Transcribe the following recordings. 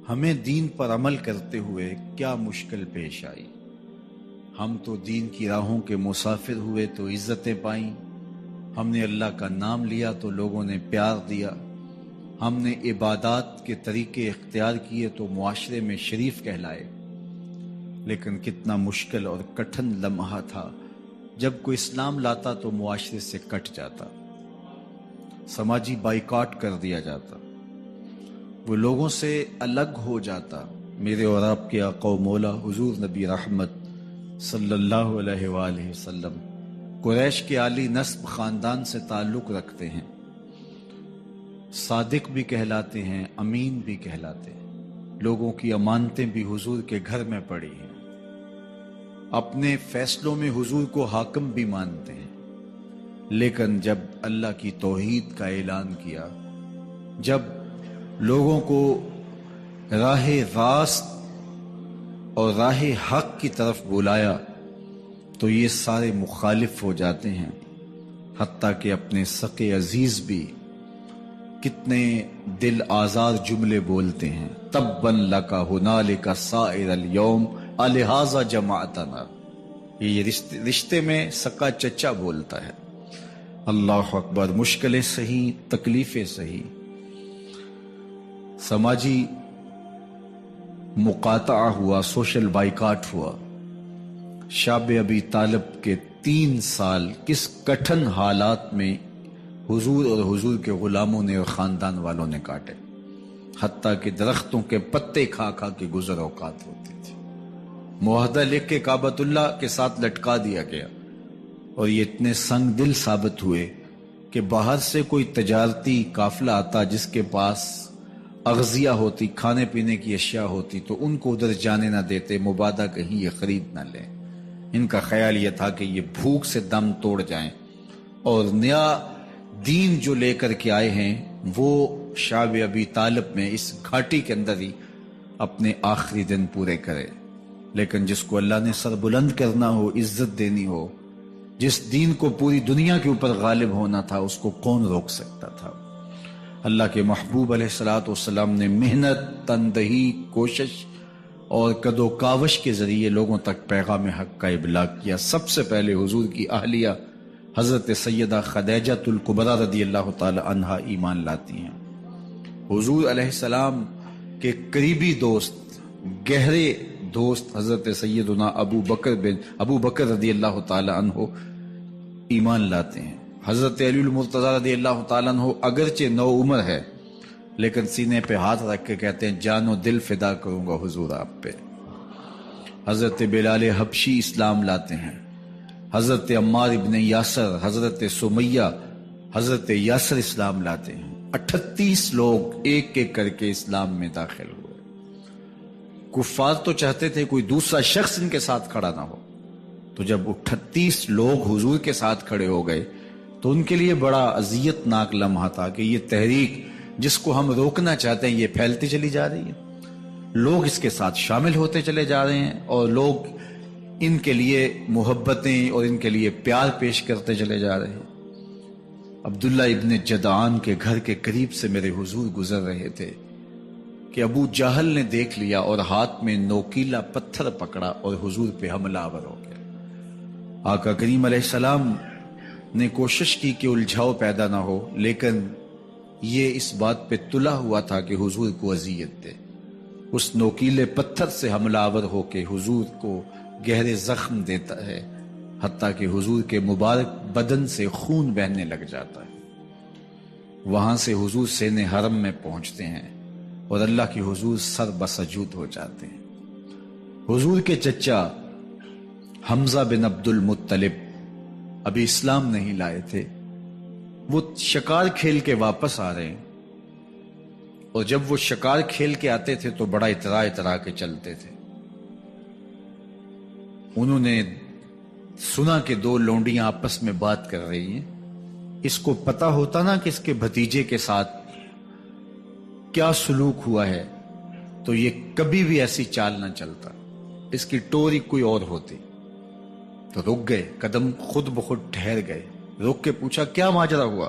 ہمیں دین پر عمل کرتے ہوئے کیا مشکل پیش آئی۔ ہم تو دین کی راہوں کے مسافر ہوئے تو عزتیں پائیں، ہم نے اللہ کا نام لیا تو لوگوں نے پیار دیا، ہم نے عبادات کے طریقے اختیار کیے تو معاشرے میں شریف کہلائے۔ لیکن کتنا مشکل اور کٹھن لمحہ تھا جب کوئی اسلام لاتا تو معاشرے سے کٹ جاتا، سماجی بائیکاٹ کر دیا جاتا، وہ لوگوں سے الگ ہو جاتا۔ میرے اور آپ کے آقا و مولا حضور نبی رحمت صلی اللہ علیہ وآلہ وسلم قریش کے عالی نسب خاندان سے تعلق رکھتے ہیں، صادق بھی کہلاتے ہیں، امین بھی کہلاتے ہیں، لوگوں کی امانتیں بھی حضور کے گھر میں پڑی ہیں، اپنے فیصلوں میں حضور کو حاکم بھی مانتے ہیں۔ لیکن جب اللہ کی توحید کا اعلان کیا، جب لوگوں کو راہ راست اور راہ حق کی طرف بلایا تو یہ سارے مخالف ہو جاتے ہیں، حتیٰ کہ اپنے سقے عزیز بھی کتنے دل آزار جملے بولتے ہیں، تباً لک ہنالک سائر الیوم الہٰذا جمعتنا۔ یہ رشتے میں سکا چچا بولتا ہے۔ اللہ اکبر، مشکلیں سہی، تکلیفیں سہی، سماجی مقاطعہ ہوا، سوشل بائیکاٹ ہوا۔ شاب ابی طالب کے 3 سال کس کٹھن حالات میں حضور اور حضور کے غلاموں نے اور خاندان والوں نے کاٹے، حتیٰ کہ درختوں کے پتے کھا کھا کے گزر اوقات ہوتی تھی۔ معاہدہ لکھ کے کعبۃ اللہ کے ساتھ لٹکا دیا گیا، اور یہ اتنے سنگ دل ثابت ہوئے کہ باہر سے کوئی تجارتی قافلہ آتا جس کے پاس اغذیہ ہوتی، کھانے پینے کی اشیاء ہوتی، تو ان کو ادھر جانے نہ دیتے، مبادا کہیں یہ خرید نہ لیں۔ ان کا خیال یہ تھا کہ یہ بھوک سے دم توڑ جائیں، اور نیا دین جو لے کر کے آئے ہیں وہ شعب ابی طالب میں اس گھاٹی کے اندر ہی اپنے آخری دن پورے کرے۔ لیکن جس کو اللہ نے سر بلند کرنا ہو، عزت دینی ہو، جس دین کو پوری دنیا کے اوپر غالب ہونا تھا، اس کو کون روک سکتا تھا؟ اللہ کے محبوب علیہ الصلوۃ والسلام نے محنت، تندہی، کوشش اور کد و کاوش کے ذریعے لوگوں تک پیغام حق کا ابلاغ کیا۔ سب سے پہلے حضور کی اہلیہ حضرت سیدہ خدیجہ الکبریٰ رضی اللہ تعالی عنہا ایمان لاتی ہیں۔ حضور علیہ السلام کے قریبی دوست، گہرے دوست حضرت سیدنا ابو بکر رضی اللہ تعالی عنہ ایمان لاتے ہیں۔ حضرت علی المرتضیٰ رضی اللہ تعالیٰ عنہ اگرچہ نو عمر ہے لیکن سینے پہ ہاتھ رکھ کے کہتے ہیں جان و دل فدا کروں گا حضور آپ پہ۔ حضرت بلال حبشی اسلام لاتے ہیں، حضرت عمار ابن یاسر، حضرت سمیہ، حضرت یاسر اسلام لاتے ہیں۔ 38 لوگ ایک ایک کر کے اسلام میں داخل ہوئے۔ کفار تو چاہتے تھے کوئی دوسرا شخص ان کے ساتھ کھڑا نہ ہو، تو جب 38 لوگ حضور کے ساتھ کھڑے ہو گئے تو ان کے لیے بڑا اذیت ناک لمحہ تھا کہ یہ تحریک جس کو ہم روکنا چاہتے ہیں یہ پھیلتی چلی جا رہی ہے، لوگ اس کے ساتھ شامل ہوتے چلے جا رہے ہیں، اور لوگ ان کے لیے محبتیں اور ان کے لیے پیار پیش کرتے چلے جا رہے ہیں۔ عبداللہ ابن جدعان کے گھر کے قریب سے میرے حضور گزر رہے تھے کہ ابو جہل نے دیکھ لیا اور ہاتھ میں نوکیلا پتھر پکڑا اور حضور پہ حملہ آور ہو گیا۔ آقا کریم علیہ السلام نے کوشش کی کہ الجھاؤ پیدا نہ ہو، لیکن یہ اس بات پہ تلا ہوا تھا کہ حضور کو اذیت دے۔ اس نوکیلے پتھر سے حملہ آور ہو کے حضور کو گہرے زخم دیتا ہے، حتیٰ کہ حضور کے مبارک بدن سے خون بہنے لگ جاتا ہے۔ وہاں سے حضور سین حرم میں پہنچتے ہیں اور اللہ کے حضور سر بسجود ہو جاتے ہیں۔ حضور کے چچا حمزہ بن عبد المطلب ابھی اسلام نہیں لائے تھے، وہ شکار کھیل کے واپس آ رہے ہیں، اور جب وہ شکار کھیل کے آتے تھے تو بڑا اترا کے چلتے تھے۔ انہوں نے سنا کہ 2 لونڈیاں آپس میں بات کر رہی ہیں۔ اس کو پتا ہوتا نا کہ اس کے بھتیجے کے ساتھ کیا سلوک ہوا ہے تو یہ کبھی بھی ایسی چال نہ چلتا، اس کی ٹوری کوئی اور ہوتی۔ تو رک گئے، قدم خود بخود ٹھہر گئے، رک کے پوچھا کیا ماجرا ہوا؟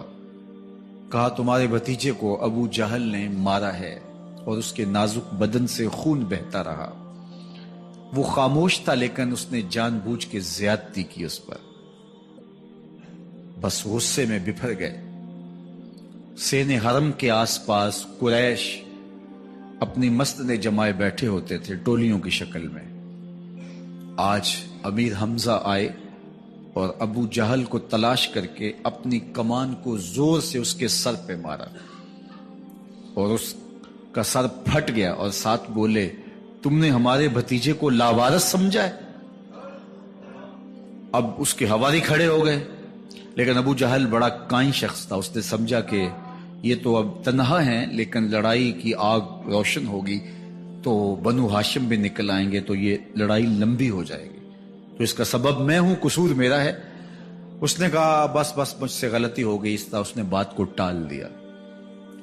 کہا تمہارے بھتیجے کو ابو جہل نے مارا ہے اور اس کے نازک بدن سے خون بہتا رہا۔ وہ خاموش تھا لیکن اس نے جان بوجھ کے زیادتی کی اس پر۔ بس غصے میں بپھر گئے۔ سین حرم کے آس پاس قریش اپنی مسندیں جمائے بیٹھے ہوتے تھے ٹولیوں کی شکل میں۔ آج امیر حمزہ آئے اور ابو جہل کو تلاش کر کے اپنی کمان کو زور سے اس کے سر پہ مارا اور اس کا سر پھٹ گیا، اور ساتھ بولے تم نے ہمارے بھتیجے کو لاوارث سمجھا ہے؟ اب اس کے حواری کھڑے ہو گئے، لیکن ابو جہل بڑا کائن شخص تھا، اس نے سمجھا کہ یہ تو اب تنہا ہیں، لیکن لڑائی کی آگ روشن ہوگی تو بنو ہاشم بھی نکل آئیں گے تو یہ لڑائی لمبی ہو جائے گی، تو اس کا سبب میں ہوں، قصور میرا ہے۔ اس نے کہا بس مجھ سے غلطی ہو گئی، اس طرح اس نے بات کو ٹال دیا۔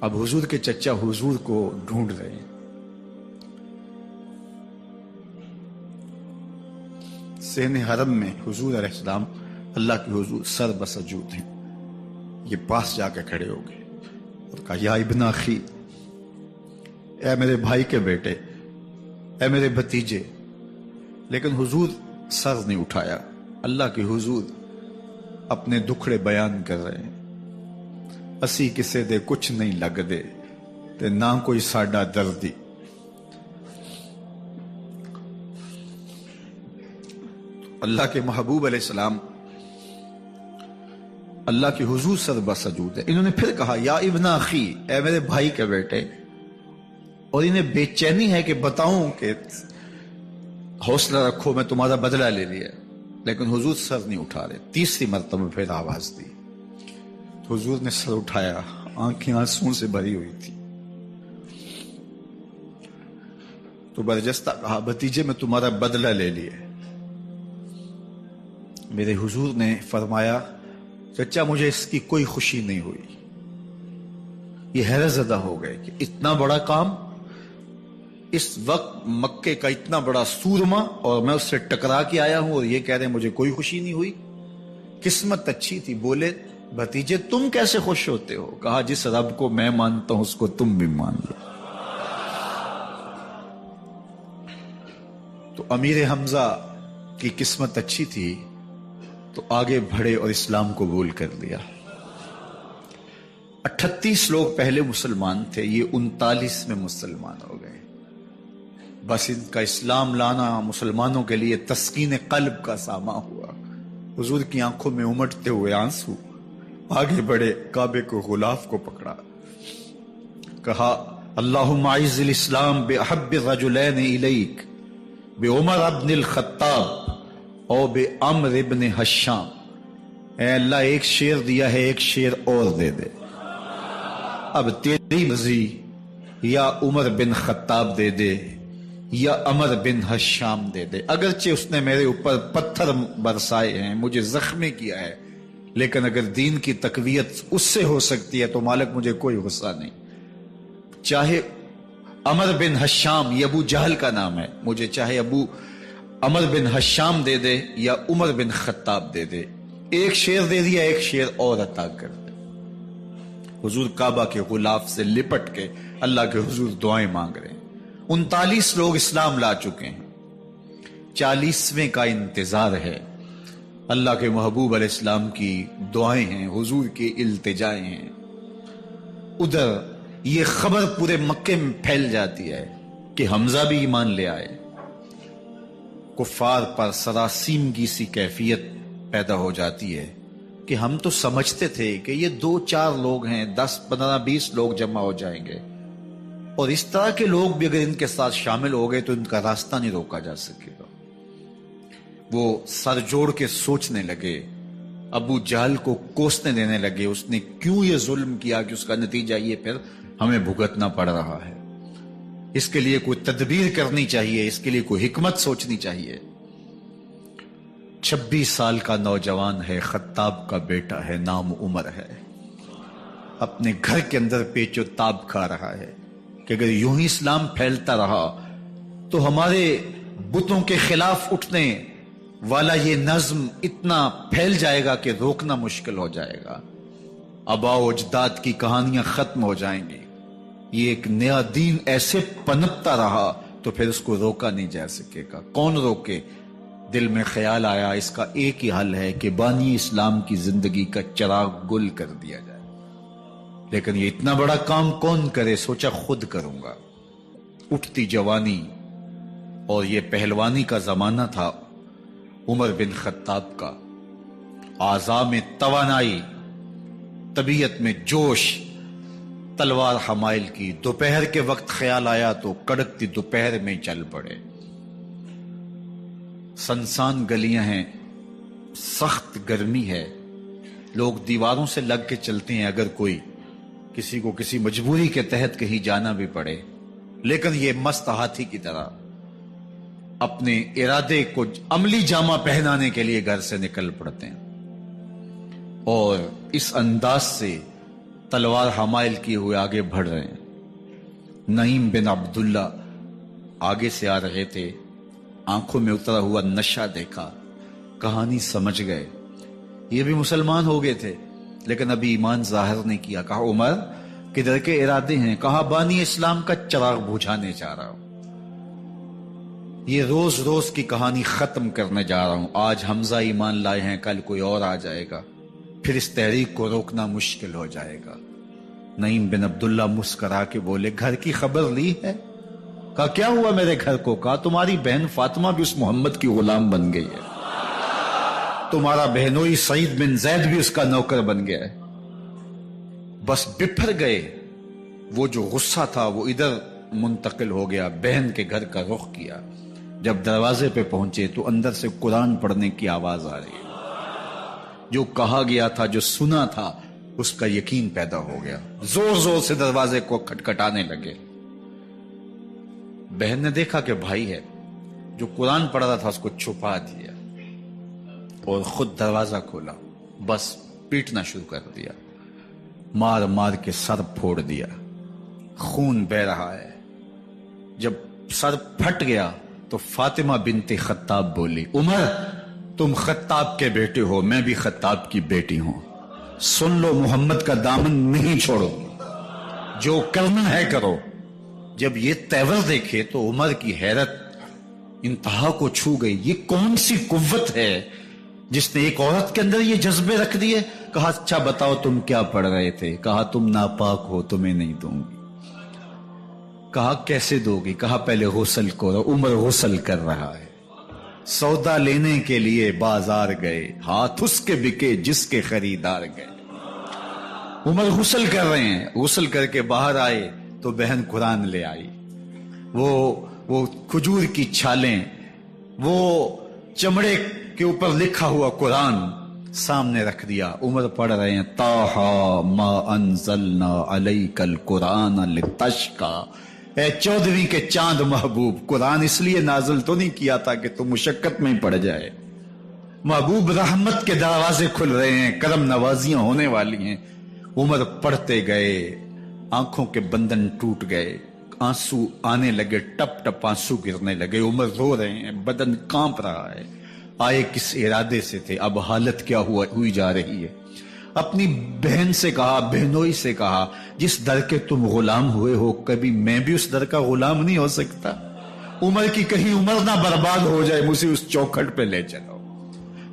اب حضور کے چچا حضور کو ڈھونڈ رہے ہیں۔ سین حرم میں حضور علیہ السلام اللہ کے حضور سر بسجود ہیں۔ یہ پاس جا کے کھڑے ہو گئے اور کہا یا ابن اخی، اے میرے بھائی کے بیٹے، اے میرے بھتیجے، لیکن حضور سر نہیں اٹھایا۔ اللہ کے حضور اپنے دکھڑے بیان کر رہے ہیں۔ اسی کسے دے کچھ نہیں لگ دے تے نہ کوئی ساڈا دردی۔ اللہ کے محبوب علیہ السلام اللہ کے حضور سر بسجود ہے۔ انہوں نے پھر کہا یا ابن اخی، اے میرے بھائی کے بیٹے، اور انہیں بے چینی ہے کہ بتاؤں کہ حوصلہ رکھو میں تمہارا بدلہ لے لیا، لیکن حضور سر نہیں اٹھا رہے۔ تیسری مرتبہ پھر آواز دی، حضور نے سر اٹھایا، آنکھیں آنسوں سے بھری ہوئی تھی، تو برجستہ کہا بھتیجے میں تمہارا بدلہ لے لیا۔ میرے حضور نے فرمایا چچا مجھے اس کی کوئی خوشی نہیں ہوئی۔ یہ حیرت زدہ ہو گئے کہ اتنا بڑا کام، اس وقت مکے کا اتنا بڑا سورما، اور میں اس سے ٹکرا کے آیا ہوں اور یہ کہہ رہے ہیں مجھے کوئی خوشی نہیں ہوئی۔ قسمت اچھی تھی۔ بولے بھتیجے تم کیسے خوش ہوتے ہو؟ کہا جس رب کو میں مانتا ہوں اس کو تم بھی مان لو۔ تو امیر حمزہ کی قسمت اچھی تھی تو آگے بڑھے اور اسلام قبول کر لیا۔ 38 لوگ پہلے مسلمان تھے، یہ 39 میں مسلمان ہو گئے۔ بس ان کا اسلام لانا مسلمانوں کے لیے تسکین قلب کا ساما ہوا۔ حضور کی آنکھوں میں امٹتے ہوئے آنسو، آگے بڑھے، کعبے کو غلاف کو پکڑا، کہا اللہم اعز الاسلام باحب الرجلین الیک بعمر ابن الخطاب او بعمر ابن حشام۔ اے اللہ ایک شیر دیا ہے، ایک شیر اور دے دے، اب تیری مرضی، یا عمر بن خطاب دے دے یا عمر بن حشام دے دے۔ اگرچہ اس نے میرے اوپر پتھر برسائے ہیں، مجھے زخمی کیا ہے، لیکن اگر دین کی تقویت اس سے ہو سکتی ہے تو مالک مجھے کوئی غصہ نہیں۔ چاہے عمر بن حشام، یہ ابو جہل کا نام ہے، مجھے چاہے ابو عمر بن حشام دے دے یا عمر بن خطاب دے دے، ایک شیر دے دیا، ایک شیر اور عطا کر دے۔ حضور کعبہ کے غلاف سے لپٹ کے اللہ کے حضور دعائیں مانگ رہے ہیں۔ 39 لوگ اسلام لا چکے ہیں، 40ویں کا انتظار ہے۔ اللہ کے محبوب علیہ السلام کی دعائیں ہیں، حضور کی التجائیں ہیں۔ ادھر یہ خبر پورے مکے میں پھیل جاتی ہے کہ حمزہ بھی ایمان لے آئے۔ کفار پر سراسیمگی سی کیفیت پیدا ہو جاتی ہے کہ ہم تو سمجھتے تھے کہ یہ 2-4 لوگ ہیں، 10-15-20 لوگ جمع ہو جائیں گے، اور اس طرح کے لوگ بھی اگر ان کے ساتھ شامل ہو گئے تو ان کا راستہ نہیں روکا جا سکے گا۔ وہ سر جوڑ کے سوچنے لگے، ابو جہل کو کوسنے دینے لگے، اس نے کیوں یہ ظلم کیا کہ اس کا نتیجہ یہ پھر ہمیں بھگتنا پڑ رہا ہے۔ اس کے لیے کوئی تدبیر کرنی چاہیے، اس کے لیے کوئی حکمت سوچنی چاہیے۔ 26 سال کا نوجوان ہے، خطاب کا بیٹا ہے، نام عمر ہے، اپنے گھر کے اندر پیچ و تاب کھا رہا ہے کہ اگر یوں ہی اسلام پھیلتا رہا تو ہمارے بتوں کے خلاف اٹھنے والا یہ نظم اتنا پھیل جائے گا کہ روکنا مشکل ہو جائے گا، آباء و اجداد کی کہانیاں ختم ہو جائیں گی، یہ ایک نیا دین ایسے پنپتا رہا تو پھر اس کو روکا نہیں جا سکے گا. کون روکے؟ دل میں خیال آیا اس کا ایک ہی حل ہے کہ بانی اسلام کی زندگی کا چراغ گل کر دیا جائے. لیکن یہ اتنا بڑا کام کون کرے؟ سوچا خود کروں گا. اٹھتی جوانی اور یہ پہلوانی کا زمانہ تھا عمر بن خطاب کا. اعضاء میں توانائی، طبیعت میں جوش، تلوار حمائل کی. دوپہر کے وقت خیال آیا تو کڑکتی دوپہر میں چل پڑے. سنسان گلیاں ہیں، سخت گرمی ہے، لوگ دیواروں سے لگ کے چلتے ہیں اگر کوئی کسی کو کسی مجبوری کے تحت کہیں جانا بھی پڑے. لیکن یہ مست ہاتھی کی طرح اپنے ارادے کو عملی جامہ پہنانے کے لیے گھر سے نکل پڑتے ہیں اور اس انداز سے تلوار حمائل کیے ہوئے آگے بڑھ رہے ہیں. نعیم بن عبداللہ آگے سے آ رہے تھے. آنکھوں میں اترا ہوا نشہ دیکھا، کہانی سمجھ گئے. یہ بھی مسلمان ہو گئے تھے لیکن ابھی ایمان ظاہر نہیں کیا. کہا عمر کدھر کے ارادے ہیں؟ کہا بانی اسلام کا چراغ بجھانے جا رہا ہوں. یہ روز روز کی کہانی ختم کرنے جا رہا ہوں. آج حمزہ ایمان لائے ہیں، کل کوئی اور آ جائے گا، پھر اس تحریک کو روکنا مشکل ہو جائے گا. نعیم بن عبداللہ مسکرا کے بولے گھر کی خبر لی ہے؟ کہا کیا ہوا میرے گھر کو؟ کہا تمہاری بہن فاطمہ بھی اس محمد کی غلام بن گئی ہے، تمہارا بہنوئی سعید بن زید بھی اس کا نوکر بن گیا ہے. بس بپھر گئے. وہ جو غصہ تھا وہ ادھر منتقل ہو گیا، بہن کے گھر کا رخ کیا. جب دروازے پہ پہنچے تو اندر سے قرآن پڑھنے کی آواز آ رہی ہے. جو کہا گیا تھا، جو سنا تھا، اس کا یقین پیدا ہو گیا. زور زور سے دروازے کو کھٹکھٹانے لگے. بہن نے دیکھا کہ بھائی ہے. جو قرآن پڑھ رہا تھا اس کو چھپا دیا اور خود دروازہ کھولا. بس پیٹنا شروع کر دیا، مار مار کے سر پھوڑ دیا. خون بہ رہا ہے. جب سر پھٹ گیا تو فاطمہ بنت خطاب بولی عمر تم خطاب کے بیٹے ہو، میں بھی خطاب کی بیٹی ہوں. سن لو محمد کا دامن نہیں چھوڑو، جو کرنا ہے کرو. جب یہ تیور دیکھے تو عمر کی حیرت انتہا کو چھو گئی. یہ کون سی قوت ہے جس نے ایک عورت کے اندر یہ جذبے رکھ دیے؟ کہا اچھا بتاؤ تم کیا پڑھ رہے تھے؟ کہا تم ناپاک ہو، تمہیں نہیں دوں گی. کہا کیسے دو گی؟ کہا پہلے غسل کرو. عمر غسل کر رہا ہے. سودا لینے کے لیے بازار گئے، ہاتھ اس کے بکے جس کے خریدار گئے. عمر غسل کر رہے ہیں. غسل کر کے باہر آئے تو بہن قرآن لے آئی. وہ کھجور کی چھالیں، وہ چمڑے کے اوپر لکھا ہوا قرآن سامنے رکھ دیا. عمر پڑھ رہے ہیں طٰہٰ ما انزلنا علیک القرآن لتشقیٰ. اے 14ویں کے چاند محبوب، قرآن اس لیے نازل تو نہیں کیا تھا کہ تم مشقت میں پڑ جائے. محبوب رحمت کے دروازے کھل رہے ہیں، کرم نوازیاں ہونے والی ہیں. عمر پڑھتے گئے، آنکھوں کے بندن ٹوٹ گئے، آنسو آنے لگے، ٹپ ٹپ آنسو گرنے لگے. عمر رو رہے ہیں، بدن کانپ رہا ہے. آئے کس ارادے سے تھے، اب حالت کیا ہوئی جا رہی ہے. اپنی بہن سے کہا، بہنوئی سے کہا جس در کے تم غلام ہوئے ہو کبھی میں بھی اس در کا غلام نہیں ہو سکتا؟ عمر کی کہیں عمر نہ برباد ہو جائے، مجھے اس چوکھٹ پہ لے چلو.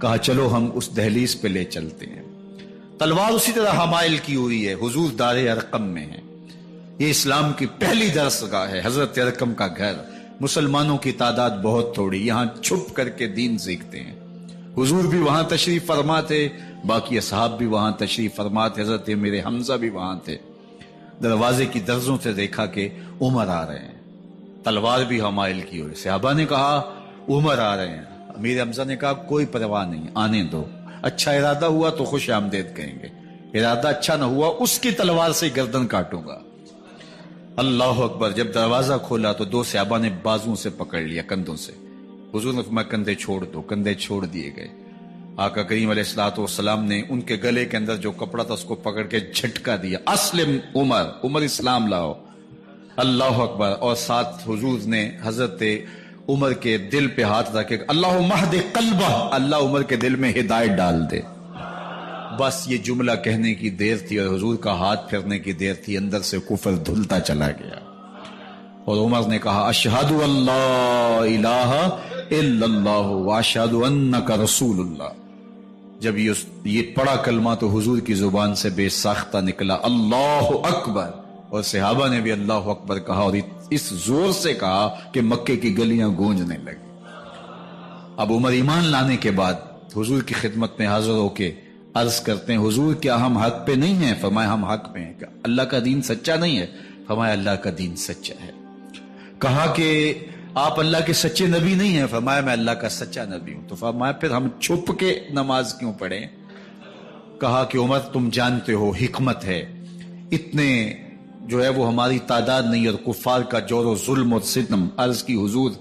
کہا چلو ہم اس دہلیز پہ لے چلتے ہیں. تلوار اسی طرح حمائل کی ہوئی ہے. حضور دار ارقم میں ہے. یہ اسلام کی پہلی درس گاہ ہے، حضرت ارقم کا گھر. مسلمانوں کی تعداد بہت تھوڑی، یہاں چھپ کر کے دین سیکھتے ہیں. حضور بھی وہاں تشریف فرما تھے، باقی اصحاب بھی وہاں تشریف فرما تھے. حضرت میرے حمزہ بھی وہاں تھے. دروازے کی درزوں سے دیکھا کہ عمر آ رہے ہیں. تلوار بھی حمائل کی ہوئی. صحابہ نے کہا عمر آ رہے ہیں. امیر حمزہ نے کہا کوئی پرواہ نہیں، آنے دو. اچھا ارادہ ہوا تو خوش آمدید کہیں گے، ارادہ اچھا نہ ہوا اس کی تلوار سے گردن کاٹوں گا. اللہ اکبر. جب دروازہ کھولا تو دو صحابہ نے بازوں سے پکڑ لیا، کندھوں سے. حضور نے فرمایا کندھے چھوڑ دو. کندھے چھوڑ دیے گئے. آقا کریم علیہ الصلوۃ والسلام نے ان کے گلے کے اندر جو کپڑا تھا اس کو پکڑ کے جھٹکا دیا. اسلم عمر، عمر اسلام لاؤ. اللہ اکبر. اور ساتھ حضور نے حضرت عمر کے دل پہ ہاتھ رکھے، اللہم اہد قلبہ، اللہ عمر کے دل میں ہدایت ڈال دے. بس یہ جملہ کہنے کی دیر تھی اور حضور کا ہاتھ پھرنے کی دیر تھی، اندر سے کفر دھلتا چلا گیا۔ اور عمر نے کہا اشہد اللہ الہ الا اللہ واشہد انک رسول اللہ۔ جب یہ پڑا کلمہ تو حضور کی زبان سے بے ساختہ نکلا اللہ اکبر، اور صحابہ نے بھی اللہ اکبر کہا، اور اس زور سے کہا کہ مکے کی گلیاں گونجنے لگی۔ اب عمر ایمان لانے کے بعد حضور کی خدمت میں حاضر ہو کے عرض کرتے ہیں حضور کیا ہم حق پہ نہیں ہیں؟ فرمایا ہم حق پہ ہیں۔ کہ اللہ کا دین سچا نہیں ہے؟ فرمایا اللہ کا دین سچا ہے۔ کہا کہ آپ اللہ کے سچے نبی نہیں ہیں؟ فرمایا میں اللہ کا سچا نبی ہوں۔ تو فرمایا پھر ہم چھپ کے نماز کیوں پڑھیں؟ کہا کہ عمر تم جانتے ہو حکمت ہے، اتنے جو ہے وہ ہماری تعداد نہیں، اور کفار کا جور و ظلم اور ستم۔ عرض کی حضور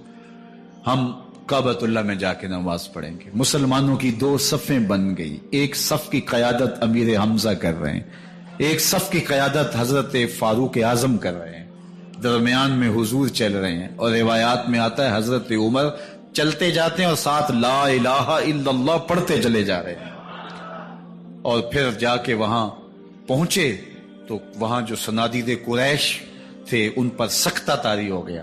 ہم کعبۃ اللہ میں جا کے نماز پڑھیں گے۔ مسلمانوں کی دو صفیں بن گئی، ایک صف کی قیادت امیر حمزہ کر رہے ہیں، ایک صف کی قیادت حضرت فاروق اعظم کر رہے ہیں، درمیان میں حضور چل رہے ہیں، اور روایات میں آتا ہے حضرت عمر چلتے جاتے ہیں اور ساتھ لا الہ الا اللہ پڑھتے چلے جا رہے ہیں۔ اور پھر جا کے وہاں پہنچے تو وہاں جو صنادید قریش تھے ان پر سختہ طاری ہو گیا۔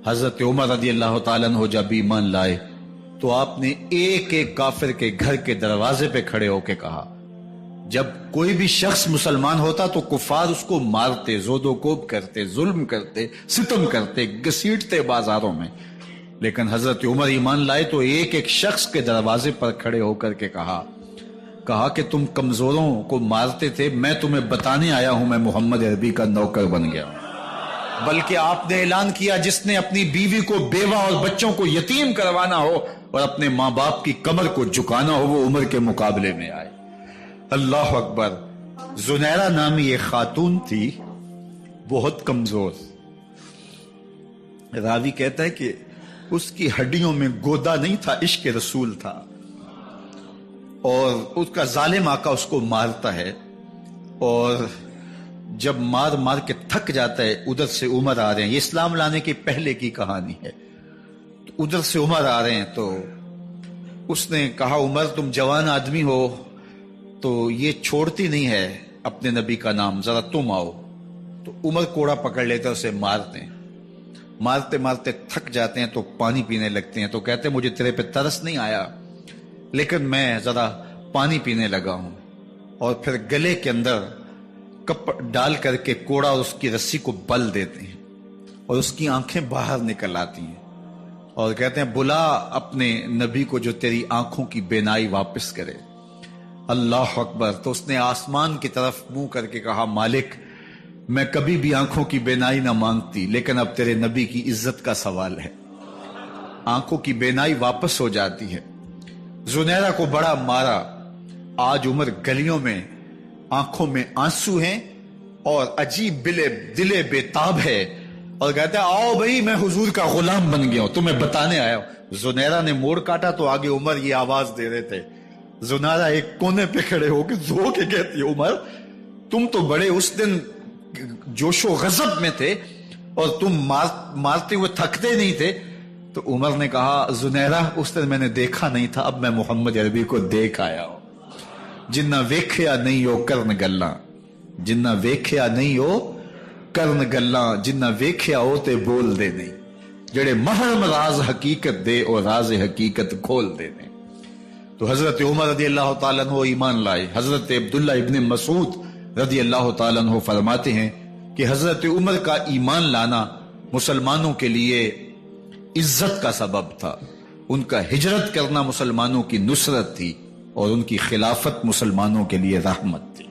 حضرت عمر رضی اللہ تعالیٰ عنہ جب ایمان لائے تو آپ نے ایک ایک کافر کے گھر کے دروازے پہ کھڑے ہو کے کہا، جب کوئی بھی شخص مسلمان ہوتا تو کفار اس کو مارتے، زود و کوب کرتے، ظلم کرتے، ستم کرتے، گھسیٹتے بازاروں میں، لیکن حضرت عمر ایمان لائے تو ایک ایک شخص کے دروازے پر کھڑے ہو کر کے کہا کہ تم کمزوروں کو مارتے تھے، میں تمہیں بتانے آیا ہوں میں محمد عربی کا نوکر بن گیا ہوں۔ بلکہ آپ نے اعلان کیا جس نے اپنی بیوی کو بیوہ اور بچوں کو یتیم کروانا ہو اور اپنے ماں باپ کی کمر کو جھکانا ہو وہ عمر کے مقابلے میں آئے۔ اللہ اکبر۔ زنیرہ نامی ایک خاتون تھی، بہت کمزور، راوی کہتا ہے کہ اس کی ہڈیوں میں گودا نہیں تھا، عشق رسول تھا، اور اس کا ظالم آقا اس کو مارتا ہے، اور جب مار مار کے تھک جاتا ہے ادھر سے عمر آ رہے ہیں، یہ اسلام لانے کی پہلے کی کہانی ہے، تو ادھر سے عمر آ رہے ہیں تو اس نے کہا عمر تم جوان آدمی ہو تو یہ چھوڑتی نہیں ہے اپنے نبی کا نام، ذرا تم آؤ۔ تو عمر کوڑا پکڑ لیتے اسے مارتے ہیں، مارتے مارتے تھک جاتے ہیں تو پانی پینے لگتے ہیں، تو کہتے ہیں مجھے تیرے پہ ترس نہیں آیا لیکن میں ذرا پانی پینے لگا ہوں، اور پھر گلے کے اندر کپ ڈال کر کے کوڑا اور اس کی رسی کو بل دیتے ہیں اور اس کی آنکھیں باہر نکل آتی ہیں، اور کہتے ہیں بلا اپنے نبی کو جو تیری آنکھوں کی بینائی واپس کرے۔ اللہ اکبر۔ تو اس نے آسمان کی طرف منہ کر کے کہا مالک میں کبھی بھی آنکھوں کی بینائی نہ مانگتی، لیکن اب تیرے نبی کی عزت کا سوال ہے۔ آنکھوں کی بینائی واپس ہو جاتی ہے۔ زنیرہ کو بڑا مارا۔ آج عمر گلیوں میں آنکھوں میں آنسو ہیں اور عجیب دلے بے تاب ہے، اور کہتا ہے آؤ بھائی میں حضور کا غلام بن گیا ہوں، تمہیں بتانے آیا ہوں۔ زنیرہ نے موڑ کاٹا تو آگے عمر یہ آواز دے رہے تھے۔ زنیرہ ایک کونے پہ کھڑے ہو کے زو کے کہتی ہے عمر تم تو بڑے اس دن جوش و غضب میں تھے اور تم مارتے ہوئے تھکتے نہیں تھے۔ تو عمر نے کہا زنیرہ اس دن میں نے دیکھا نہیں تھا، اب میں محمد عربی کو دیکھ آیا ہوں۔ جنہ ویکھیا نہیں ہو کرن گلاں، جنہ ویکھیا نہیں ہو کرن گلاں، جنہ ویکھیا ہو تے بول دے نہیں، جڑے محرم راز حقیقت دے اور راز حقیقت کھول دے نہیں۔ تو حضرت عمر رضی اللہ تعالیٰ عنہ ایمان لائے۔ حضرت عبداللہ ابن مسعود رضی اللہ تعالیٰ عنہ فرماتے ہیں کہ حضرت عمر کا ایمان لانا مسلمانوں کے لیے عزت کا سبب تھا، ان کا ہجرت کرنا مسلمانوں کی نصرت تھی، اور ان کی خلافت مسلمانوں کے لیے رحمت تھی۔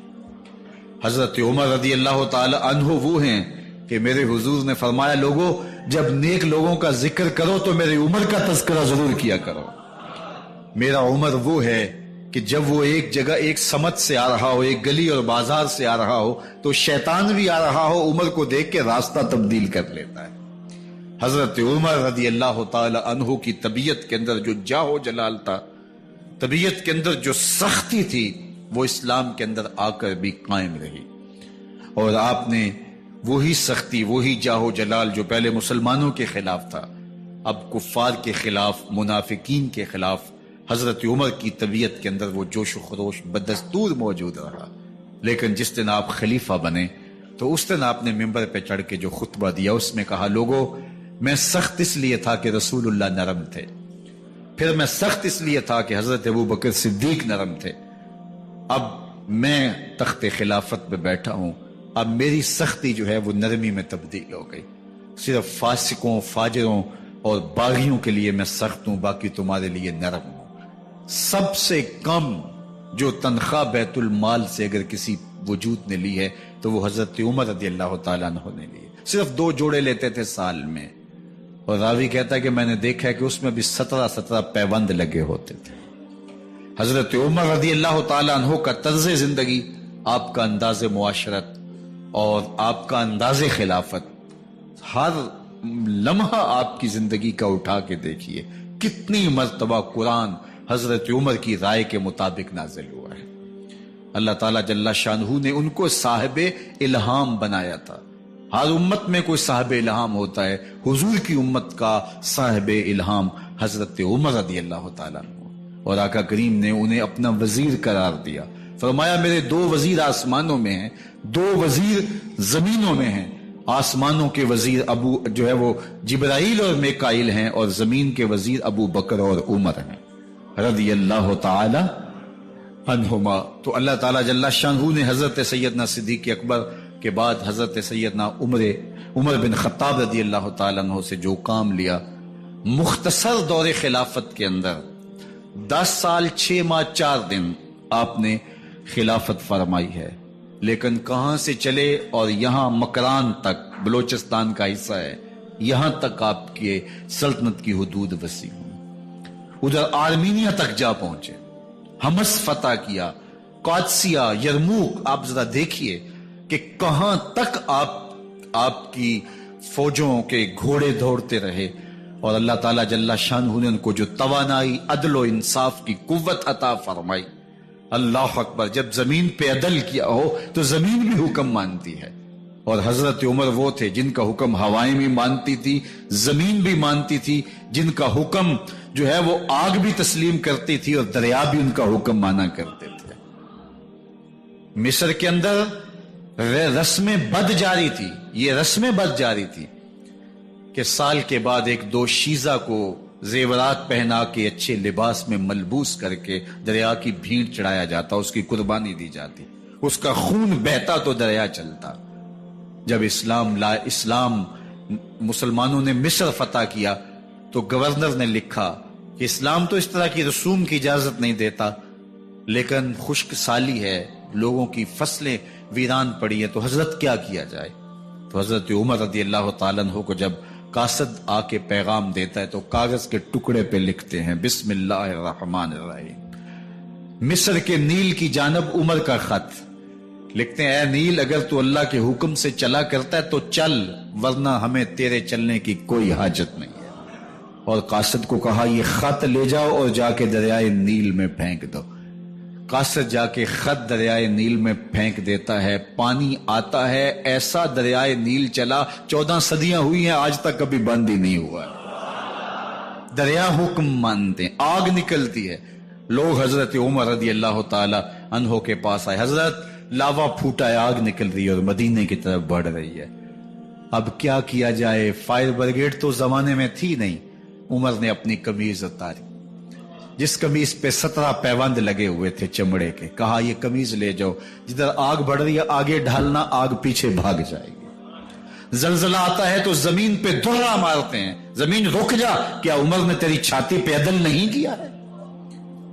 حضرت عمر رضی اللہ تعالی عنہ وہ ہیں کہ میرے حضور نے فرمایا لوگوں جب نیک لوگوں کا ذکر کرو تو میرے عمر کا تذکرہ ضرور کیا کرو۔ میرا عمر وہ ہے کہ جب وہ ایک جگہ ایک سمت سے آ رہا ہو، ایک گلی اور بازار سے آ رہا ہو تو شیطان بھی آ رہا ہو، عمر کو دیکھ کے راستہ تبدیل کر لیتا ہے۔ حضرت عمر رضی اللہ تعالی عنہ کی طبیعت کے اندر جو جاہ و جلال تھا، طبیعت کے اندر جو سختی تھی، وہ اسلام کے اندر آ کر بھی قائم رہی، اور آپ نے وہی سختی، وہی جاہ و جلال جو پہلے مسلمانوں کے خلاف تھا، اب کفار کے خلاف، منافقین کے خلاف حضرت عمر کی طبیعت کے اندر وہ جوش و خروش بدستور موجود رہا، لیکن جس دن آپ خلیفہ بنے تو اس دن آپ نے ممبر پہ چڑھ کے جو خطبہ دیا اس میں کہا، لوگوں میں سخت اس لیے تھا کہ رسول اللہ نرم تھے، پھر میں سخت اس لیے تھا کہ حضرت ابوبکر صدیق نرم تھے، اب میں تخت خلافت پہ بیٹھا ہوں، اب میری سختی جو ہے وہ نرمی میں تبدیل ہو گئی، صرف فاسقوں فاجروں اور باغیوں کے لیے میں سخت ہوں، باقی تمہارے لیے نرم ہوں۔ سب سے کم جو تنخواہ بیت المال سے اگر کسی وجود نے لی ہے تو وہ حضرت عمر رضی اللہ تعالیٰ عنہ نے لی، صرف 2 جوڑے لیتے تھے سال میں، اور راوی کہتا ہے کہ میں نے دیکھا ہے کہ اس میں بھی 17 پیوند لگے ہوتے تھے۔ حضرت عمر رضی اللہ تعالیٰ عنہ کا طرز زندگی، آپ کا انداز معاشرت اور آپ کا انداز خلافت، ہر لمحہ آپ کی زندگی کا اٹھا کے دیکھیے کتنی مرتبہ قرآن حضرت عمر کی رائے کے مطابق نازل ہوا ہے۔ اللہ تعالیٰ جل شانہ نے ان کو صاحب الہام بنایا تھا۔ ہر امت میں کوئی صاحب الہام ہوتا ہے، حضور کی امت کا صاحب الہام حضرت عمر رضی اللہ تعالیٰ عنہ، اور آقا کریم نے انہیں اپنا وزیر قرار دیا، فرمایا میرے 2 وزیر آسمانوں میں ہیں، 2 وزیر زمینوں میں ہیں، آسمانوں کے وزیر جو ہے وہ جبرائیل اور میکائیل ہیں، اور زمین کے وزیر ابو بکر اور عمر ہیں رضی اللہ تعالی عنہما۔ تو اللہ تعالیٰ جل شانہ نے حضرت سیدنا صدیق اکبر کے بعد حضرت سیدنا عمر بن خطاب رضی اللہ تعالیٰ عنہ سے جو کام لیا، مختصر دور خلافت کے اندر 10 سال 6 ماہ 4 دن آپ نے خلافت فرمائی ہے، لیکن کہاں سے چلے اور یہاں مکران تک، بلوچستان کا حصہ ہے، یہاں تک آپ کے سلطنت کی حدود وسیع ہوئی، ادھر آرمینیا تک جا پہنچے، حمص فتح کیا، قادسیہ، یرموک، آپ ذرا دیکھیے کہ کہاں تک آپ کی فوجوں کے گھوڑے دوڑتے رہے، اور اللہ تعالیٰ جل شانہ نے ان کو جو توانائی، عدل و انصاف کی قوت عطا فرمائی۔ اللہ اکبر، جب زمین پہ عدل کیا ہو تو زمین بھی حکم مانتی ہے، اور حضرت عمر وہ تھے جن کا حکم ہوائیں بھی مانتی تھی، زمین بھی مانتی تھی، جن کا حکم جو ہے وہ آگ بھی تسلیم کرتی تھی اور دریا بھی ان کا حکم مانا کرتے تھے۔ مصر کے اندر رسم بد جاری تھی، یہ رسم بد جاری تھی کہ سال کے بعد 1-2 شیزہ کو زیورات پہنا کے اچھے لباس میں ملبوس کر کے دریا کی بھیڑ چڑھایا جاتا، اس کی قربانی دی جاتی، اس کا خون بہتا تو دریا چلتا۔ جب اسلام مسلمانوں نے مصر فتح کیا تو گورنر نے لکھا کہ اسلام تو اس طرح کی رسوم کی اجازت نہیں دیتا، لیکن خشک سالی ہے، لوگوں کی فصلیں ویران پڑی ہے، تو حضرت کیا کیا جائے؟ تو حضرت عمر رضی اللہ تعالیٰ عنہ کو جب قاصد آ کے پیغام دیتا ہے تو کاغذ کے ٹکڑے پہ لکھتے ہیں، بسم اللہ الرحمن الرحیم، مصر کے نیل کی جانب عمر کا خط، لکھتے ہیں اے نیل اگر تو اللہ کے حکم سے چلا کرتا ہے تو چل، ورنہ ہمیں تیرے چلنے کی کوئی حاجت نہیں ہے۔ اور قاصد کو کہا یہ خط لے جاؤ اور جا کے دریائے نیل میں پھینک دو۔ قاصد جا کے خط دریائے نیل میں پھینک دیتا ہے، پانی آتا ہے، ایسا دریائے نیل چلا 14 صدیاں ہوئی ہیں آج تک کبھی بند ہی نہیں ہوا۔ دریا حکم مانتے ہیں، آگ نکلتی ہے، لوگ حضرت عمر رضی اللہ تعالی عنہ کے پاس آئے، حضرت لاوا پھوٹا ہے، آگ نکل رہی ہے اور مدینے کی طرف بڑھ رہی ہے، اب کیا کیا جائے؟ فائر بریگیڈ تو زمانے میں تھی نہیں۔ عمر نے اپنی قمیض اتاری، جس قمیض پہ 17 پیوند لگے ہوئے تھے چمڑے کے، کہا یہ قمیض لے جاؤ، جدھر آگ بڑھ رہی ہے آگے ڈھالنا، آگ پیچھے بھاگ جائے گی۔ زلزلہ آتا ہے تو زمین پہ دہرا مارتے ہیں، زمین رک جا، کیا عمر نے تیری چھاتی پہ عدل نہیں کیا ہے؟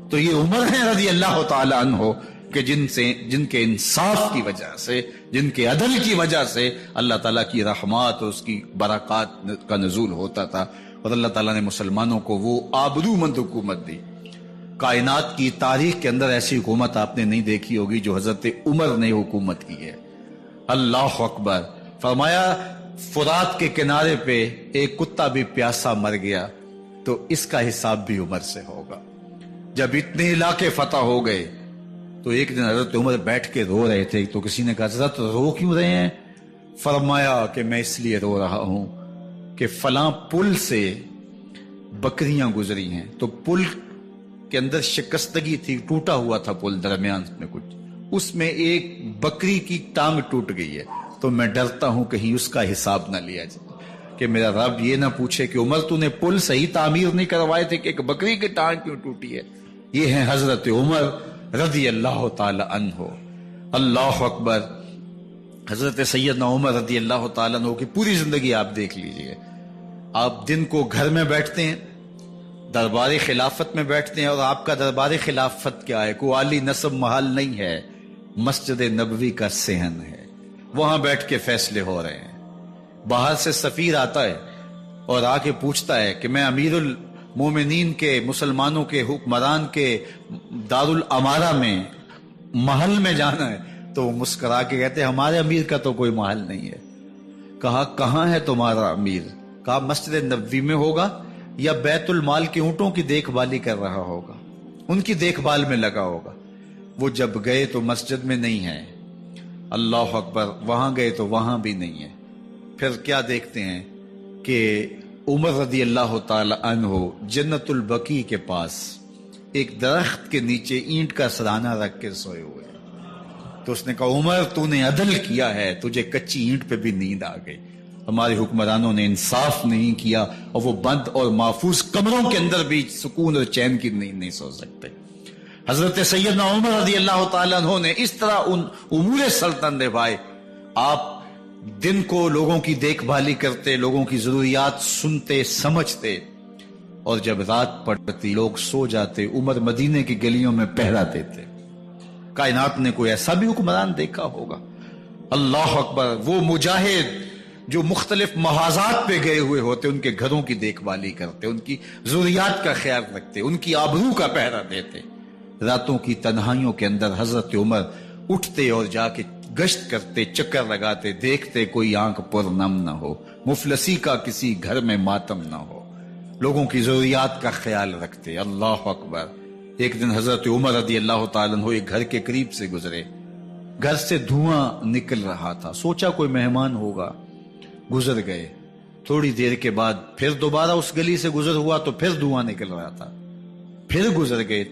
تو یہ عمر ہیں رضی اللہ تعالی عنہ کہ جن کے انصاف کی وجہ سے، جن کے عدل کی وجہ سے اللہ تعالیٰ کی رحمات اور اس کی برکات کا نزول ہوتا تھا، اور اللہ تعالیٰ نے مسلمانوں کو وہ آبرو مند حکومت دی۔ کائنات کی تاریخ کے اندر ایسی حکومت آپ نے نہیں دیکھی ہوگی جو حضرت عمر نے حکومت کی ہے۔ اللہ اکبر، فرمایا فرات کے کنارے پہ ایک کتا بھی پیاسا مر گیا تو اس کا حساب بھی عمر سے ہوگا۔ جب اتنے علاقے فتح ہو گئے تو ایک دن حضرت عمر بیٹھ کے رو رہے تھے، تو کسی نے کہا حضرت رو کیوں رہے ہیں؟ فرمایا کہ میں اس لیے رو رہا ہوں کہ فلاں پل سے بکریاں گزری ہیں، تو پل کے اندر شکستگی تھی، ٹوٹا ہوا تھا پل درمیان میں کچھ، اس میں ایک بکری کی ٹانگ ٹوٹ گئی ہے، تو میں ڈرتا ہوں کہیں اس کا حساب نہ لیا جائے کہ میرا رب یہ نہ پوچھے کہ عمر تو نے پل صحیح تعمیر نہیں کروائے تھے کہ ایک بکری کی ٹانگ کیوں ٹوٹی ہے۔ یہ ہیں حضرت عمر رضی اللہ تعالی عنہ۔ اللہ اکبر۔ حضرت سیدنا عمر رضی اللہ تعالیٰ عنہ کی پوری زندگی آپ دیکھ لیجئے، آپ دن کو گھر میں بیٹھتے ہیں، دربار خلافت میں بیٹھتے ہیں، اور آپ کا دربار خلافت کیا ہے؟ کوئی عالی نصب محل نہیں ہے، مسجد نبوی کا صحن ہے، وہاں بیٹھ کے فیصلے ہو رہے ہیں۔ باہر سے سفیر آتا ہے اور آ کے پوچھتا ہے کہ میں امیر المومنین کے، مسلمانوں کے حکمران کے دارالامارہ میں محل میں جانا ہے، تو وہ مسکرا کے کہتے ہیں ہمارے امیر کا تو کوئی محل نہیں ہے۔ کہا کہاں ہے تمہارا امیر؟ کہا مسجد نبوی میں ہوگا یا بیت المال کے اونٹوں کی دیکھ بھالی کر رہا ہوگا، ان کی دیکھ بھال میں لگا ہوگا۔ وہ جب گئے تو مسجد میں نہیں ہے، اللہ اکبر، وہاں گئے تو وہاں بھی نہیں ہے۔ پھر کیا دیکھتے ہیں کہ عمر رضی اللہ تعالی عنہ جنت البقیع کے پاس ایک درخت کے نیچے اینٹ کا سرانہ رکھ کے سوئے ہوئے، تو اس نے کہا عمر تو نے عدل کیا ہے، تجھے کچی اینٹ پہ بھی نیند آ گئی۔ ہمارے حکمرانوں نے انصاف نہیں کیا، اور وہ بند اور محفوظ کمروں کے اندر بھی سکون اور چین کی نیند نہیں سو سکتے۔ حضرت سیدنا عمر رضی اللہ تعالیٰ عنہ نے اس طرح ان امور سلطنت نبھائے۔ آپ دن کو لوگوں کی دیکھ بھالی کرتے، لوگوں کی ضروریات سنتے سمجھتے، اور جب رات پڑتی لوگ سو جاتے، عمر مدینے کی گلیوں میں پہرا دیتے۔ کائنات نے کوئی ایسا بھی حکمران دیکھا ہوگا؟ اللہ اکبر۔ وہ مجاہد جو مختلف محاذات پہ گئے ہوئے ہوتے، ان کے گھروں کی دیکھ بھالی کرتے، ان کی ضروریات کا خیال رکھتے، ان کی آبرو کا پہرا دیتے۔ راتوں کی تنہائیوں کے اندر حضرت عمر اٹھتے اور جا کے گشت کرتے، چکر لگاتے، دیکھتے کوئی آنکھ پر نم نہ ہو، مفلسی کا کسی گھر میں ماتم نہ ہو، لوگوں کی ضروریات کا خیال رکھتے۔ اللہ اکبر۔ ایک دن حضرت عمر رضی اللہ تعالیٰ عنہ ایک گھر کے قریب سے گزرے، گھر سے دھواں نکل رہا تھا، سوچا کوئی مہمان ہوگا، گزر گئے۔ تھوڑی دیر کے بعد پھر دوبارہ اس گلی سے گزر ہوا تو پھر دھواں نکل رہا تھا، پھر گزر گئے۔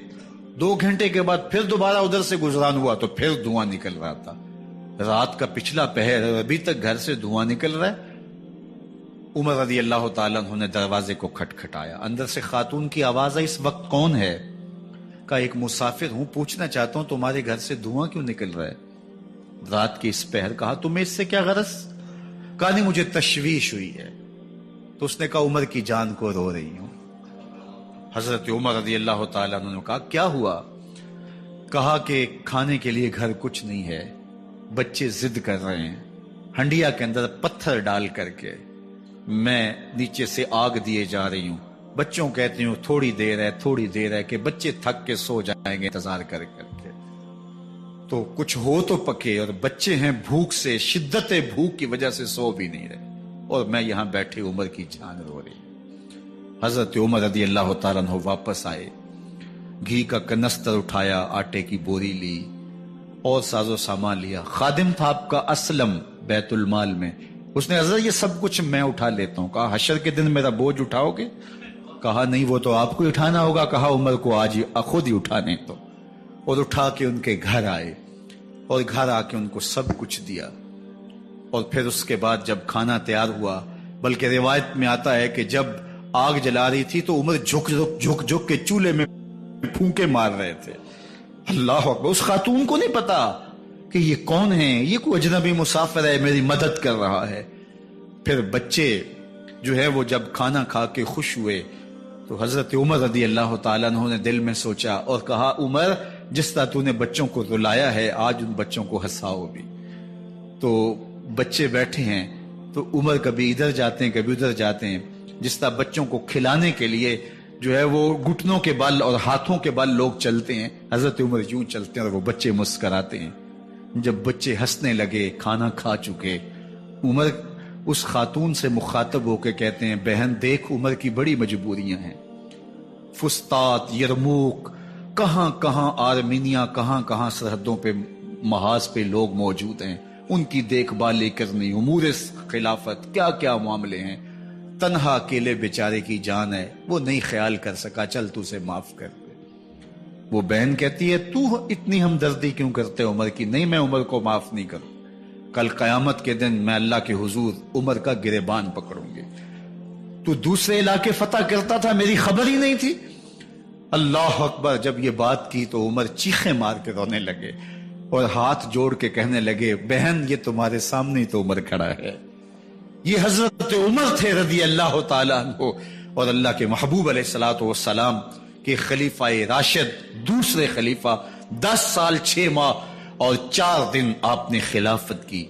2 گھنٹے کے بعد پھر دوبارہ ادھر سے گزران ہوا تو پھر دھواں نکل رہا تھا۔ رات کا پچھلا پہر، ابھی تک گھر سے دھواں نکل رہا ہے۔ عمر رضی اللہ تعالیٰ عنہ نے دروازے کو کھٹکھٹایا، اندر سے خاتون کی آواز ہے، اس وقت کون ہے؟ کہا ایک مسافر ہوں، پوچھنا چاہتا ہوں تمہارے گھر سے دھواں کیوں نکل رہا ہے رات کے اس پہر؟ کہا تمہیں اس سے کیا غرض؟ کہا نہیں مجھے تشویش ہوئی ہے۔ تو اس نے کہا عمر کی جان کو رو رہی ہوں۔ حضرت عمر رضی اللہ تعالیٰ عنہ نے کہا کیا ہوا؟ کہا کہ کھانے کے لیے گھر کچھ نہیں ہے، بچے ضد کر رہے ہیں، ہنڈیا کے اندر پتھر ڈال کر کے میں نیچے سے آگ دیے جا رہی ہوں، بچوں کہتی ہوں تھوڑی دیر ہے تھوڑی دیر ہے، کہ بچے تھک کے سو جائیں گے انتظار کر کر کے، تو کچھ ہو تو پکے، اور بچے ہیں بھوک سے، شدت بھوک کی وجہ سے سو بھی نہیں رہے، اور میں یہاں بیٹھے عمر کی جان رو رہی۔ حضرت عمر رضی اللہ تعالیٰ عنہ واپس آئے، گھی کا کنستر اٹھایا، آٹے کی بوری لی اور ساز و سامان لیا۔ خادم تھا آپ کا اسلم بیت المال میں، اس نے حضرت یہ سب کچھ میں اٹھا لیتا ہوں۔ کہا حشر کے دن میرا بوجھ اٹھاؤ گے؟ کہا نہیں وہ تو آپ کو اٹھانا ہوگا۔ کہا عمر کو آج خود ہی اٹھانے تو، اور اٹھا کے ان کے گھر آئے، اور گھر آ کے ان کو سب کچھ دیا۔ اور پھر اس کے بعد جب کھانا تیار ہوا، بلکہ روایت میں آتا ہے کہ جب آگ جلا رہی تھی تو عمر جھک کے چولہے میں پھونکے مار رہے تھے۔ اللہ اکبر۔ اس خاتون کو نہیں پتا کہ یہ کون ہے، یہ کوئی اجنبی مسافر ہے، میری مدد کر رہا ہے۔ پھر بچے جو ہے وہ جب کھانا کھا کے خوش ہوئے تو حضرت عمر رضی اللہ تعالیٰ عنہ نے دل میں سوچا اور کہا عمر جس طرح تو نے بچوں کو رلایا ہے آج ان بچوں کو ہنساؤ بھی۔ تو بچے بیٹھے ہیں تو عمر کبھی ادھر جاتے ہیں کبھی ادھر جاتے ہیں، جس طرح بچوں کو کھلانے کے لیے جو ہے وہ گھٹنوں کے بل اور ہاتھوں کے بل لوگ چلتے ہیں، حضرت عمر یوں چلتے ہیں اور وہ بچے مسکراتے ہیں۔ جب بچے ہنسنے لگے، کھانا کھا چکے، عمر اس خاتون سے مخاطب ہو کے کہتے ہیں بہن دیکھ عمر کی بڑی مجبوریاں ہیں، فسطاط، یرموک، کہاں کہاں آرمینیا، کہاں کہاں سرحدوں پہ محاذ پہ لوگ موجود ہیں، ان کی دیکھ بھال کرنی، امور خلافت، کیا کیا معاملے ہیں، تنہا اکیلے بیچارے کی جان ہے، وہ نہیں خیال کر سکا، چل تو اسے معاف کر دے۔ وہ بہن کہتی ہے تو اتنی ہمدردی کیوں کرتے عمر کی؟ نہیں، میں عمر کو معاف نہیں کروں، کل قیامت کے دن میں اللہ کے حضور عمر کا گریبان پکڑوں گی۔ تو دوسرے علاقے فتح کرتا تھا، میری خبر ہی نہیں تھی۔ اللہ اکبر! جب یہ بات کی تو عمر چیخیں مار کے رونے لگے اور ہاتھ جوڑ کے کہنے لگے، بہن یہ تمہارے سامنے ہی تو عمر کھڑا ہے۔ یہ حضرت عمر تھے رضی اللہ تعالیٰ عنہ، اور اللہ کے محبوب علیہ الصلوۃ والسلام کے خلیفہ راشد، دوسرے خلیفہ، 10 سال 6 ماہ اور 4 دن آپ نے خلافت کی۔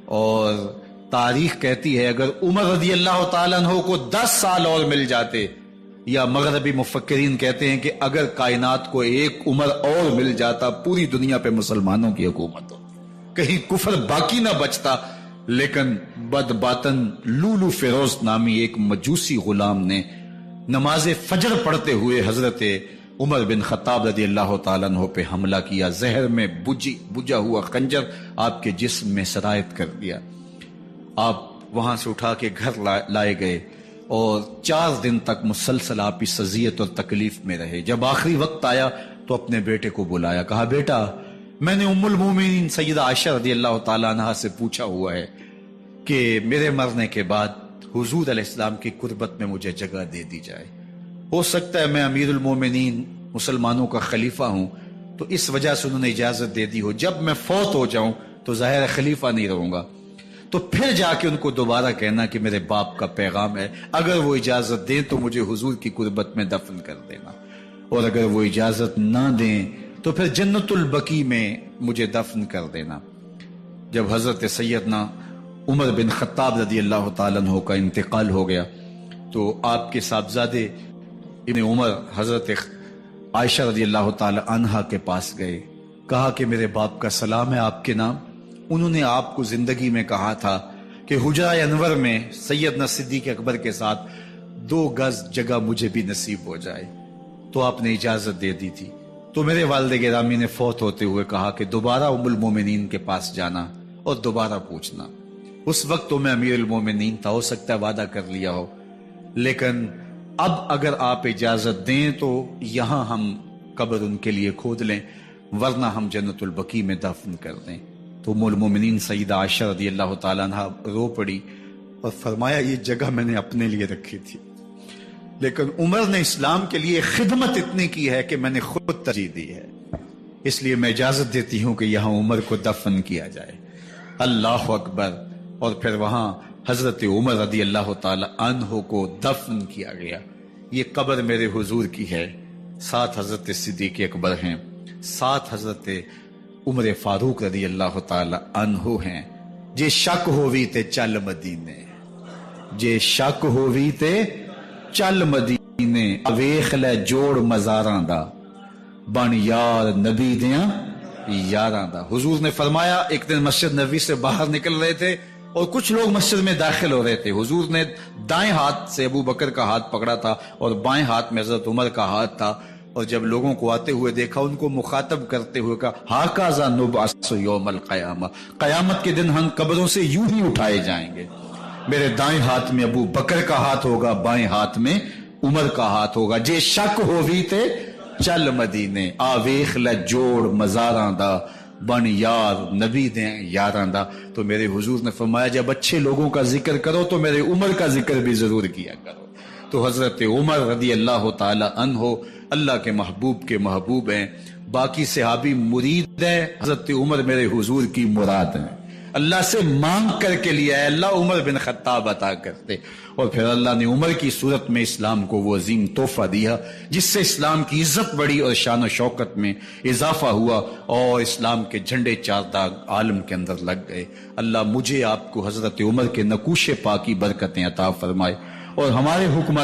اور تاریخ کہتی ہے اگر عمر رضی اللہ تعالیٰ عنہ کو 10 سال اور مل جاتے، یا مغربی مفکرین کہتے ہیں کہ اگر کائنات کو ایک عمر اور مل جاتا، پوری دنیا پہ مسلمانوں کی حکومت ہوتی، کہیں کفر باقی نہ بچتا۔ لیکن بد باطن لولو فیروز نامی ایک مجوسی غلام نے نماز فجر پڑھتے ہوئے حضرت عمر بن خطاب رضی اللہ تعالیٰ عنہ پہ حملہ کیا، زہر میں بجھا ہوا خنجر آپ کے جسم میں سرایت کر دیا۔ آپ وہاں سے اٹھا کے گھر لائے گئے اور 4 دن تک مسلسل آپ اس اذیت اور تکلیف میں رہے۔ جب آخری وقت آیا تو اپنے بیٹے کو بلایا، کہا بیٹا میں نے ام المومنین سیدہ عائشہ رضی اللہ تعالیٰ عنہ سے پوچھا ہوا ہے کہ میرے مرنے کے بعد حضور علیہ السلام کی قربت میں مجھے جگہ دے دی جائے۔ ہو سکتا ہے میں امیر المومنین مسلمانوں کا خلیفہ ہوں تو اس وجہ سے انہوں نے اجازت دے دی ہو، جب میں فوت ہو جاؤں تو ظاہر خلیفہ نہیں رہوں گا، تو پھر جا کے ان کو دوبارہ کہنا کہ میرے باپ کا پیغام ہے، اگر وہ اجازت دیں تو مجھے حضور کی قربت میں دفن کر دینا، اور اگر وہ اجازت نہ دیں تو پھر جنت البقیع میں مجھے دفن کر دینا۔ جب حضرت سیدنا عمر بن خطاب رضی اللہ تعالیٰ عنہ کا انتقال ہو گیا تو آپ کے صاحبزادے ابن عمر حضرت عائشہ رضی اللہ تعالیٰ عنہا کے پاس گئے، کہا کہ میرے باپ کا سلام ہے آپ کے نام۔ انہوں نے آپ کو زندگی میں کہا تھا کہ حجرہ انور میں سیدنا صدیق اکبر کے ساتھ 2 گز جگہ مجھے بھی نصیب ہو جائے، تو آپ نے اجازت دے دی تھی۔ تو میرے والد گرامی نے فوت ہوتے ہوئے کہا کہ دوبارہ ام المومنین کے پاس جانا اور دوبارہ پوچھنا۔ اس وقت تو میں امیر المومنین تھا، ہو سکتا ہے وعدہ کر لیا ہو، لیکن اب اگر آپ اجازت دیں تو یہاں ہم قبر ان کے لیے کھود لیں، ورنہ ہم جنت البقیع میں دفن کر دیں۔ تو ام المومنین سیدہ عائشہ رضی اللہ تعالیٰ عنہ رو پڑی اور فرمایا یہ جگہ میں نے اپنے لیے رکھی تھی، لیکن عمر نے اسلام کے لیے خدمت اتنی کی ہے کہ میں نے خود ترجیح دی ہے، اس لیے میں اجازت دیتی ہوں کہ یہاں عمر کو دفن کیا جائے۔ اللہ اکبر! اور پھر وہاں حضرت عمر رضی اللہ تعالی عنہ کو دفن کیا گیا۔ یہ قبر میرے حضور کی ہے، 7 حضرت صدیق اکبر ہیں، 7 حضرت عمر فاروق رضی اللہ تعالی عنہ ہیں۔ جے شک ہووی تے چل مدینے، جے شک ہووی تے چل مدینے، ویخ لے جوڑ مزاراں دا، بن یار نبی دیاں یاراں دا۔ حضور نے فرمایا، ایک دن مسجد نبوی سے باہر نکل رہے تھے اور کچھ لوگ مسجد میں داخل ہو رہے تھے۔ حضور نے دائیں ہاتھ سے ابو بکر کا ہاتھ پکڑا تھا اور بائیں ہاتھ میں حضرت عمر کا ہاتھ تھا، اور جب لوگوں کو آتے ہوئے دیکھا ان کو مخاطب کرتے ہوئے کہا، ہاکذا نبعث یوم القیامہ، قیامت کے دن ہم قبروں سے یوں ہی اٹھائے جائیں گے۔ میرے دائیں ہاتھ میں ابو بکر کا ہاتھ ہوگا، بائیں ہاتھ میں عمر کا ہاتھ ہوگا۔ جے شک ہووی تے چل مدینے، آ ویخ لے جوڑ مزاراں دا، بن یار نبی دیں یاراں دا۔ تو میرے حضور نے فرمایا جب اچھے لوگوں کا ذکر کرو تو میرے عمر کا ذکر بھی ضرور کیا کرو۔ تو حضرت عمر رضی اللہ تعالی عنہ اللہ کے محبوب کے محبوب ہیں، باقی صحابی مرید ہیں، حضرت عمر میرے حضور کی مراد ہیں۔ اللہ سے مانگ کر کے لیا ہے، اللہ عمر بن خطاب عطا کرتے، اور پھر اللہ نے عمر کی صورت میں اسلام کو وہ عظیم تحفہ دیا جس سے اسلام کی عزت بڑھی اور شان و شوکت میں اضافہ ہوا، اور اسلام کے جھنڈے 4 داغ عالم کے اندر لگ گئے۔ اللہ مجھے آپ کو حضرت عمر کے نقوش پاک کی برکتیں عطا فرمائے، اور ہمارے حکمران